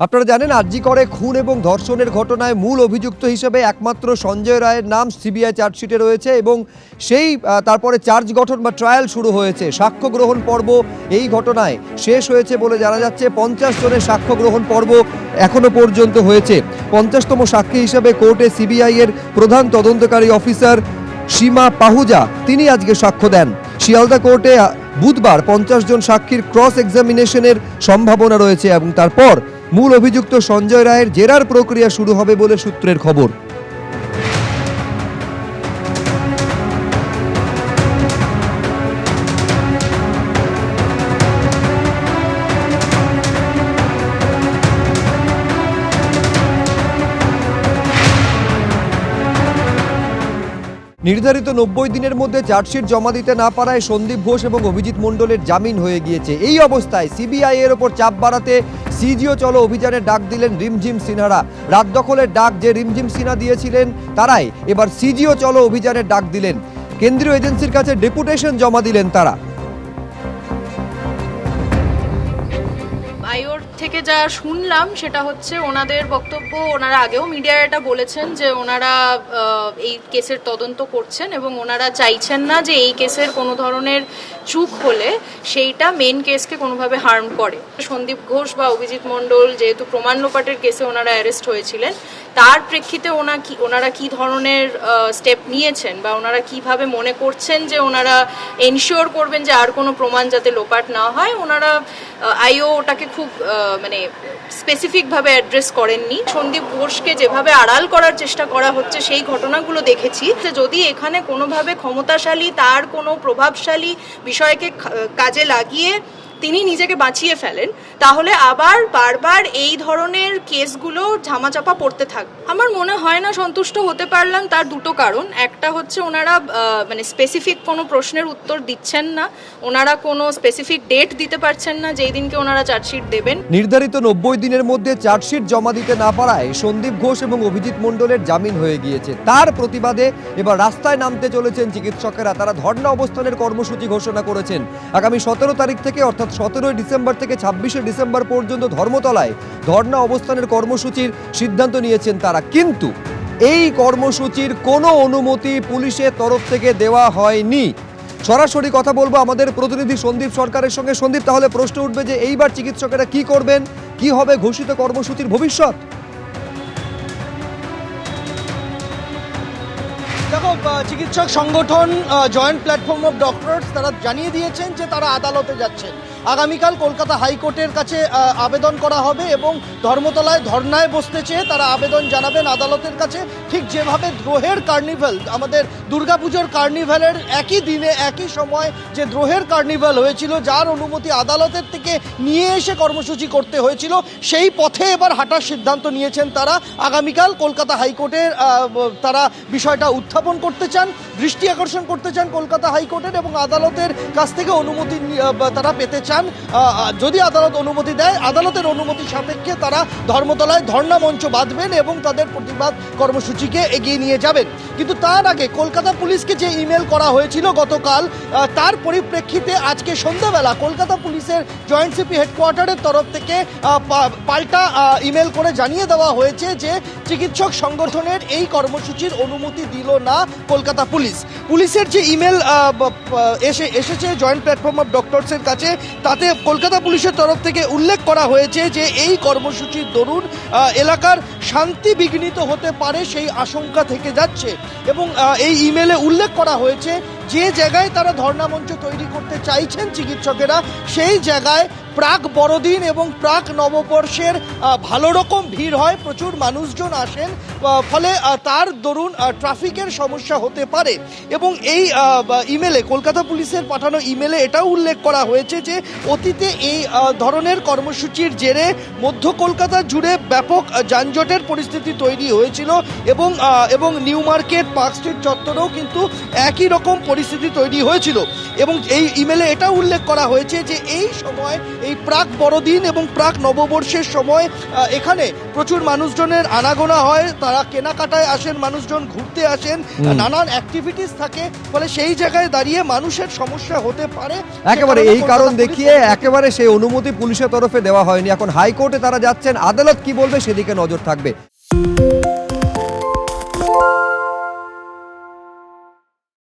আপনারা জানেন আরজি করে খুন এবং ধর্ষণের ঘটনায় মূল অভিযুক্ত হিসেবে একমাত্র সঞ্জয় রায়ের নাম সিবিআই চার্জশিটে রয়েছে এবং সেই তারপরে চার্জ গঠন বা ট্রায়াল শুরু হয়েছে। সাক্ষ্য গ্রহণ পর্ব এই ঘটনায় শেষ হয়েছে বলে জানা যাচ্ছে। 50 জনের সাক্ষ্য গ্রহণ পর্ব এখনো পর্যন্ত হয়েছে। 50তম সাক্ষী হিসেবে কোর্টে সিবিআই এর প্রধান তদন্তকারী অফিসার সীমা পাহুজা তিনি আজকে সাক্ষ্য দেন। শিয়ালদা কোর্টে বুধবার 50 জন সাক্ষীর ক্রস এক্সামিনেশনের সম্ভাবনা রয়েছে এবং তারপর মূল অভিযুক্ত সঞ্জয় রায়ের জেরার প্রক্রিয়া শুরু হবে বলে সূত্রের খবর। নির্ধারিত 90 দিনের মধ্যে চার্জশিট জমা দিতে না পারায় সন্দীপ ঘোষ এবং অভিজিৎ মণ্ডলের জামিন হয়ে গিয়েছে। এই অবস্থায় সিবিআই এর ওপর চাপ বাড়াতে সিজিও চলো অভিযানের ডাক দিলেন রিমঝিম সিনহারা। রাত দখলের ডাক যে রিমঝিম সিনহা দিয়েছিলেন তারাই এবার সিজিও চলো অভিযানের ডাক দিলেন। কেন্দ্রীয় এজেন্সির কাছে ডেপুটেশন জমা দিলেন তারা। আইওর থেকে যা শুনলাম সেটা হচ্ছে ওনাদের বক্তব্য, ওনারা আগেও মিডিয়ায় এটা বলেছেন যে ওনারা এই কেসের তদন্ত করছেন এবং ওনারা চাইছেন না যে এই কেসের কোনো ধরনের চুক হলে সেইটা মেন কেসকে কোনোভাবে হার্ম করে। সন্দীপ ঘোষ বা অভিজিৎ মণ্ডল যেহেতু প্রমাণ লোপাটের কেসে ওনারা অ্যারেস্ট হয়েছিলেন, তার প্রেক্ষিতে ওনারা কি ধরনের স্টেপ নিয়েছেন বা ওনারা কিভাবে মনে করছেন যে ওনারা এনশিওর করবেন যে আর কোনো প্রমাণ যাতে লোপাট না হয়, ওনারা আইও ওটাকে খুব মানে স্পেসিফিকভাবে অ্যাড্রেস করেননি। সন্দীপ ঘোষকে যেভাবে আড়াল করার চেষ্টা করা হচ্ছে সেই ঘটনাগুলো দেখেছি যে যদি এখানে কোনোভাবে ক্ষমতাশালী তার কোনো প্রভাবশালী বিষয়কে কাজে লাগিয়ে তিনি নিজেকে বাঁচিয়ে ফেলেন, তাহলে আবার বারবার এই ধরনের কেসগুলো ঝামাচাপা পড়তে থাকবে। আমার মনে হয় না সন্তুষ্ট হতে পারলাম, তার দুটো কারণ। একটা হচ্ছে ওনারা মানে স্পেসিফিক কোনো প্রশ্নের উত্তর দিচ্ছেন না, ওনারা কোনো স্পেসিফিক ডেট দিতে পারছেন না যেই দিনকে ওনারা চার্জশিট দেবেন। নির্ধারিত 90 দিনের মধ্যে চার্জশিট জমা দিতে না পারায় সন্দীপ ঘোষ এবং অভিজিৎ মণ্ডলের জামিন হয়ে গিয়েছে। তার প্রতিবাদে এবার রাস্তায় নামতে চলেছেন চিকিৎসকেরা। তারা ধর্ণা অবস্থানের কর্মসূচি ঘোষণা করেছেন। আগামী 17 তারিখ থেকে অর্থাৎ 17 ডিসেম্বর থেকে 26 ডিসেম্বর পর্যন্ত ধর্মতলায় ধর্ণা অবস্থানের কর্মসূচির সিদ্ধান্ত নিয়েছেন তারা। কিন্তু এই কর্মসূচির কোনো অনুমতি পুলিশের তরফ থেকে দেওয়া হয়নি। সরাসরি কথা বলবো আমাদের প্রতিনিধি সন্দীপ সরকারের সঙ্গে। সন্দীপ, তাহলে প্রশ্ন উঠবে যে এইবার চিকিৎসকেরা কি করবেন, কি হবে ঘোষিত কর্মসূচির ভবিষ্যৎ? দেখো, চিকিৎসক সংগঠন জয়েন্ট প্ল্যাটফর্ম অফ ডক্টরস তারা জানিয়ে দিয়েছেন যে তারা আদালতে যাচ্ছেন। আগামীকাল কলকাতা হাইকোর্টের কাছে আবেদন করা হবে এবং ধর্মতলায় ধর্নায় বসতে চেয়ে তারা আবেদন জানাবেন আদালতের কাছে। ঠিক যেভাবে দ্রোহের কার্নিভাল, আমাদের দুর্গাপুজোর কার্নিভালের একই দিনে একই সময় যে দ্রোহের কার্নিভাল হয়েছিল, যার অনুমতি আদালতের থেকে নিয়ে এসে কর্মসূচি করতে হয়েছিল, সেই পথে এবার হাঁটার সিদ্ধান্ত নিয়েছেন তারা। আগামীকাল কলকাতা হাইকোর্টের তারা বিষয়টা উত্থাপন করতে চান, দৃষ্টি আকর্ষণ করতে চান কলকাতা হাইকোর্টের এবং আদালতের কাছ থেকে অনুমতি তারা পেতে চান। যদি আদালত অনুমতি দেয়, আদালতের অনুমতি সাপেক্ষে তারা ধর্মতলায় ধর্ণা মঞ্চ বাঁধবেন এবং তাদের প্রতিবাদ কর্মসূচিকে এগিয়ে নিয়ে যাবেন। কিন্তু তার আগে কলকাতা পুলিশকে যে ইমেল করা হয়েছিল গতকাল, তার পরিপ্রেক্ষিতে আজকে সন্ধ্যাবেলা কলকাতা পুলিশের জয়েন্ট সিপি হেডকোয়ার্টারের তরফ থেকে পাল্টা ইমেল করে জানিয়ে দেওয়া হয়েছে যে চিকিৎসক সংগঠনের এই কর্মসূচির অনুমতি দিল না কলকাতা পুলিশ। পুলিশের যে ইমেল এসেছে জয়েন্ট প্ল্যাটফর্ম অফ ডক্টরসের কাছে, তাতে কলকাতা পুলিশের তরফ থেকে উল্লেখ করা হয়েছে যে এই কর্মসূচির দরুন এলাকার শান্তি বিঘ্নিত হতে পারে সেই আশঙ্কা থেকে যাচ্ছে এবং এই ইমেলে উল্লেখ করা হয়েছে যে জায়গায় তারা ধর্ণা মঞ্চ তৈরি করতে চাইছেন চিকিৎসকেরা, সেই জায়গায় প্রাক বড়দিন এবং প্রাক নববর্ষের ভালো রকম ভিড় হয়, প্রচুর মানুষজন আসেন, ফলে তার দরুন ট্রাফিকের সমস্যা হতে পারে। এবং এই ইমেলে, কলকাতা পুলিশের পাঠানো ইমেলে এটাও উল্লেখ করা হয়েছে যে অতীতে এই ধরনের কর্মসূচির জেরে মধ্য কলকাতা জুড়ে ব্যাপক যানজটের ভিড়ের পরিস্থিতি তৈরি হয়েছিল এবং নিউ মার্কেট পার্ক স্ট্রিট চত্বরেও কিন্তু একই রকম পরিস্থিতি তৈরি হয়েছিল এবং এই ইমেলে এটা উল্লেখ করা হয়েছে যে এই সময় এই প্রাক বড়দিন এবং প্রাক নববর্ষের সময় এখানে প্রচুর মানুষজনের আনাগোনা হয়, তারা কেনাকাটায় আসেন, মানুষজন ঘুরতে আসেন, নানান অ্যাক্টিভিটিস থাকে, ফলে সেই জায়গায় দাঁড়িয়ে মানুষের সমস্যা হতে পারে। একেবারে এই কারণ দেখিয়ে একেবারে সেই অনুমতি পুলিশের তরফে দেওয়া হয়নি। এখন হাইকোর্টে তারা যাচ্ছেন, আদালত কি বলবে সেদিকে নজর থাকবে।